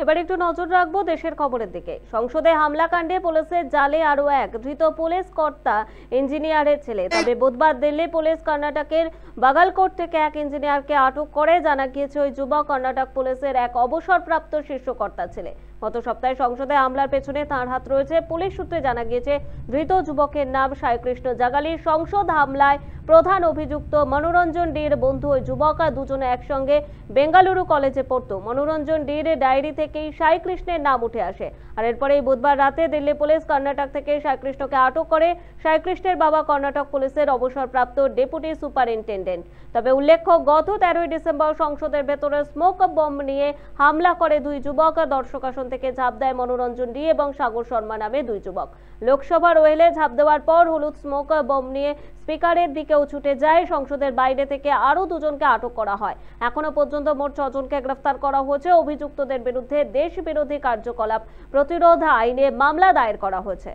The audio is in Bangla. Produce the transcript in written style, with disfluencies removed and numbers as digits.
এবার একটু নজর রাখবো দেশের খবরের দিকে। সংসদে হামলাকাণ্ডে পুলিশের জালে আরো এক ধৃত পুলিশ কর্তা ইঞ্জিনিয়ারের ছেলে। তবে বুধবার দিল্লি পুলিশ কর্ণাটকের বাগালকোট থেকে এক ইঞ্জিনিয়ারকে আটক করে। জানা গিয়েছে ওই যুবক কর্ণাটক পুলিশের এক অবসরপ্রাপ্ত শীর্ষ কর্তা ছেলে। গত সপ্তাহে সংসদে হামলার পেছনে তার হাত রয়েছে। পুলিশ সূত্রে জানা গিয়েছে ধৃত যুবকের নাম সাইকৃষ্ণ জাগালি। সংসদ হামলায় প্রধান অভিযুক্ত মনোরঞ্জন ডির বন্ধু ওই যুবক। দুজনে একসঙ্গে বেঙ্গালুরু কলেজে পড়তো। মনোরঞ্জন ডির ডায়েরি থেকেই সাইকৃষ্ণের নাম উঠে আসে। আর এরপরেই বুধবার রাতে দিল্লি পুলিশ কর্ণাটক থেকে সাইকৃষ্ণকে আটক করে। সাইকৃষ্ণের বাবা কর্ণাটক পুলিশের অবসরপ্রাপ্ত ডেপুটি সুপারিনটেন্ডেন্ট। তবে উল্লেখ্য, গত 13 ডিসেম্বর সংসদের ভেতরে স্মোক বম্ব নিয়ে হামলা করে দুই যুবক। দর্শক আসন থেকে ঝাঁপ দেয় মনোরঞ্জন ডি এবং সাগর শর্মা নামে দুই যুবক। লোকসভার ওয়েলে ঝাঁপ দেওয়ার পর হলুদ স্মোক বম্ব নিয়ে স্পিকারের দিকেও ছুটে যায়। সংসদের বাইরে থেকে আরো দুজনকে আটক করা হয়। এখনো পর্যন্ত মোট 6 জনকে গ্রেফতার করা হয়েছে। অভিযুক্তদের বিরুদ্ধে দেশ বিরোধী কার্যকলাপ প্রতিরোধ আইনে মামলা দায়ের করা হয়েছে।